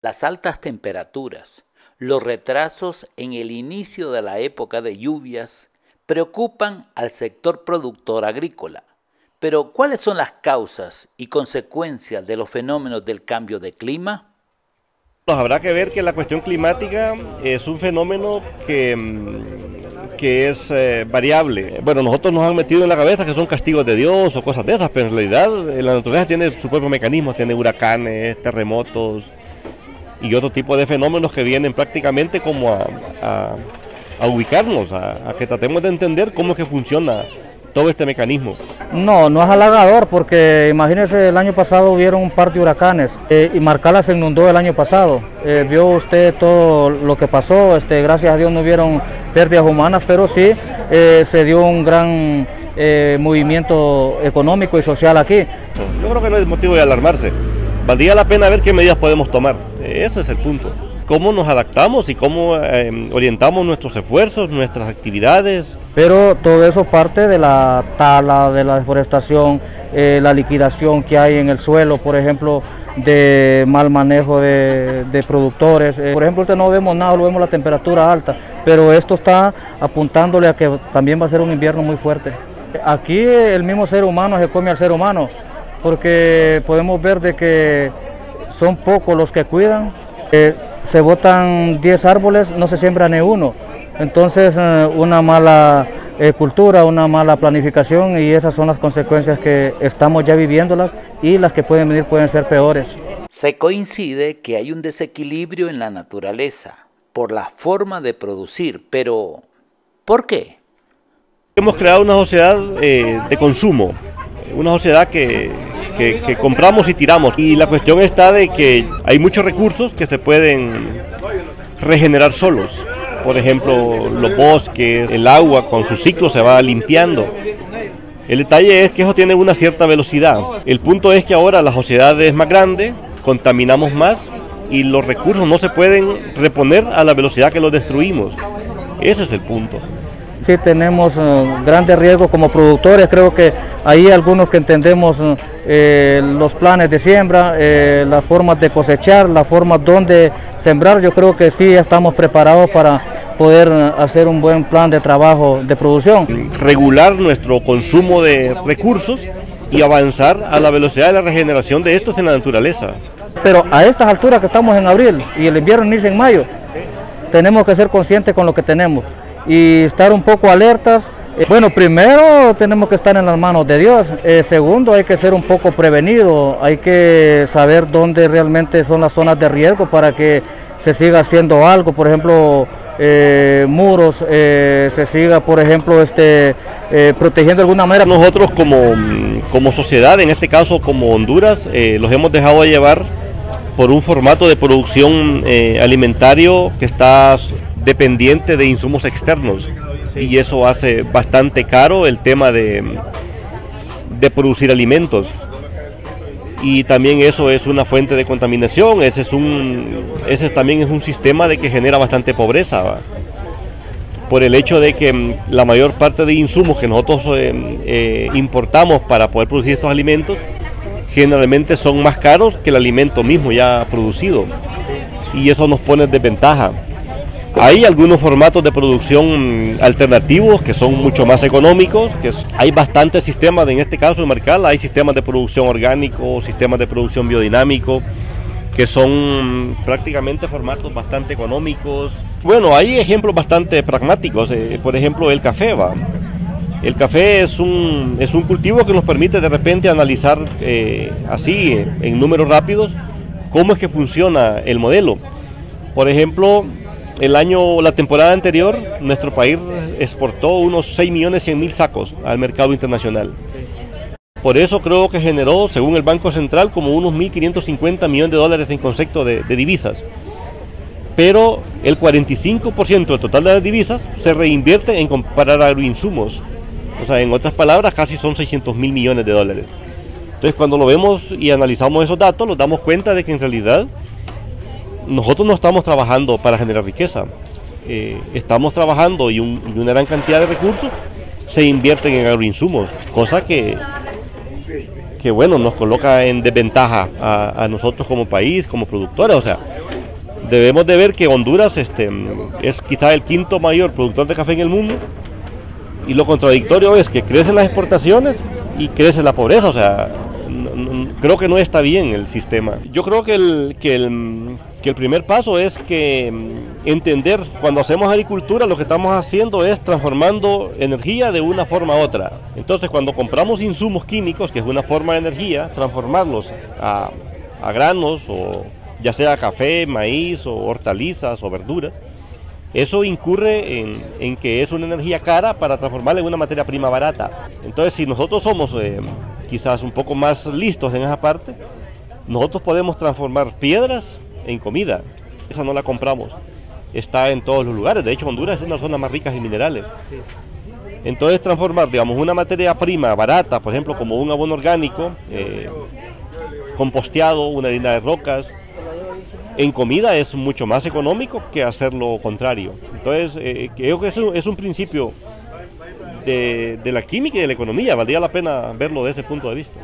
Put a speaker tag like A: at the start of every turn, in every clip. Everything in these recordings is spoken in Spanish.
A: Las altas temperaturas, los retrasos en el inicio de la época de lluvias preocupan al sector productor agrícola. Pero, ¿cuáles son las causas y consecuencias de los fenómenos del cambio de clima?
B: Pues habrá que ver que la cuestión climática es un fenómeno que es variable. Bueno, nosotros nos han metido en la cabeza que son castigos de Dios o cosas de esas, pero en realidad la naturaleza tiene su propio mecanismo, tiene huracanes, terremotos y otro tipo de fenómenos que vienen prácticamente como a ubicarnos, a que tratemos de entender cómo es que funciona todo este mecanismo.
C: No, no es halagador porque imagínese, el año pasado hubieron un par de huracanes y Marcala se inundó el año pasado. Vio usted todo lo que pasó, gracias a Dios no hubieron pérdidas humanas, pero sí se dio un gran movimiento económico y social aquí.
B: Yo creo que no es motivo de alarmarse. Valdría la pena ver qué medidas podemos tomar. Ese es el punto. Cómo nos adaptamos y cómo orientamos nuestros esfuerzos, nuestras actividades.
C: Pero todo eso parte de la tala, de la deforestación, la liquidación que hay en el suelo, por ejemplo, de mal manejo de productores. Por ejemplo, ahorita no vemos nada, no vemos la temperatura alta, pero esto está apuntándole a que también va a ser un invierno muy fuerte. Aquí el mismo ser humano se come al ser humano, porque podemos ver de que son pocos los que cuidan. Se botan 10 árboles, no se siembra ni uno. Entonces una mala cultura, una mala planificación, y esas son las consecuencias que estamos ya viviéndolas, y las que pueden venir pueden ser peores.
A: Se coincide que hay un desequilibrio en la naturaleza por la forma de producir, pero ¿por qué?
B: Hemos creado una sociedad de consumo, una sociedad que compramos y tiramos, y la cuestión está de que hay muchos recursos que se pueden regenerar solos. Por ejemplo, los bosques, el agua con su ciclo se va limpiando. El detalle es que eso tiene una cierta velocidad. El punto es que ahora la sociedad es más grande, contaminamos más y los recursos no se pueden reponer a la velocidad que los destruimos. Ese es el punto.
C: Sí tenemos grandes riesgos como productores. Creo que ahí algunos que entendemos los planes de siembra, las formas de cosechar, las formas donde sembrar, yo creo que sí estamos preparados para poder hacer un buen plan de trabajo de producción.
B: Regular nuestro consumo de recursos y avanzar a la velocidad de la regeneración de estos en la naturaleza.
C: Pero a estas alturas que estamos en abril y el invierno inicia en mayo, tenemos que ser conscientes con lo que tenemos y estar un poco alertas. Bueno, primero tenemos que estar en las manos de Dios. Segundo, hay que ser un poco prevenido, hay que saber dónde realmente son las zonas de riesgo para que se siga haciendo algo. Por ejemplo, muros, se siga, por ejemplo, protegiendo de alguna manera.
B: Nosotros como sociedad, en este caso como Honduras, los hemos dejado de llevar por un formato de producción alimentario que está dependiente de insumos externos, y eso hace bastante caro el tema de producir alimentos, y también eso es una fuente de contaminación. Ese también es un sistema de que genera bastante pobreza, ¿va? Por el hecho de que la mayor parte de insumos que nosotros importamos para poder producir estos alimentos generalmente son más caros que el alimento mismo ya producido, y eso nos pone en desventaja. Hay algunos formatos de producción alternativos que son mucho más económicos, hay bastantes sistemas, en este caso en Marcala hay sistemas de producción orgánico, sistemas de producción biodinámico, que son prácticamente formatos bastante económicos. Bueno, hay ejemplos bastante pragmáticos, por ejemplo el café, ¿va? El café es un cultivo que nos permite de repente analizar así en números rápidos cómo es que funciona el modelo. Por ejemplo, la temporada anterior, nuestro país exportó unos 6.100.000 sacos al mercado internacional. Por eso creo que generó, según el Banco Central, como unos 1.550 millones de dólares en concepto de divisas. Pero el 45% del total de las divisas se reinvierte en comprar agroinsumos. O sea, en otras palabras, casi son 600.000 millones de dólares. Entonces, cuando lo vemos y analizamos esos datos, nos damos cuenta de que en realidad nosotros no estamos trabajando para generar riqueza, estamos trabajando y una gran cantidad de recursos se invierten en agroinsumos, cosa que bueno, nos coloca en desventaja a nosotros como país, como productores. O sea, debemos de ver que Honduras es quizá el quinto mayor productor de café en el mundo, y lo contradictorio es que crecen las exportaciones y crece la pobreza. O sea, creo que no está bien el sistema. Yo creo que el primer paso es que entender, cuando hacemos agricultura, lo que estamos haciendo es transformando energía de una forma a otra. Entonces, cuando compramos insumos químicos, que es una forma de energía, transformarlos a granos, o ya sea café, maíz, o hortalizas, o verduras, eso incurre en que es una energía cara para transformarla en una materia prima barata. Entonces, si nosotros somos quizás un poco más listos en esa parte, nosotros podemos transformar piedras en comida. Esa no la compramos, está en todos los lugares. De hecho, Honduras es una zona más rica en minerales. Entonces, transformar, digamos, una materia prima barata, por ejemplo, como un abono orgánico, composteado, una harina de rocas, en comida es mucho más económico que hacer lo contrario. Entonces, creo que eso es un principio de la química y de la economía. Valdría la pena verlo desde ese punto de vista.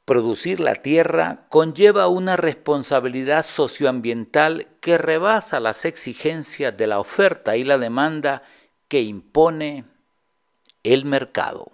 A: Producir la tierra conlleva una responsabilidad socioambiental que rebasa las exigencias de la oferta y la demanda que impone el mercado.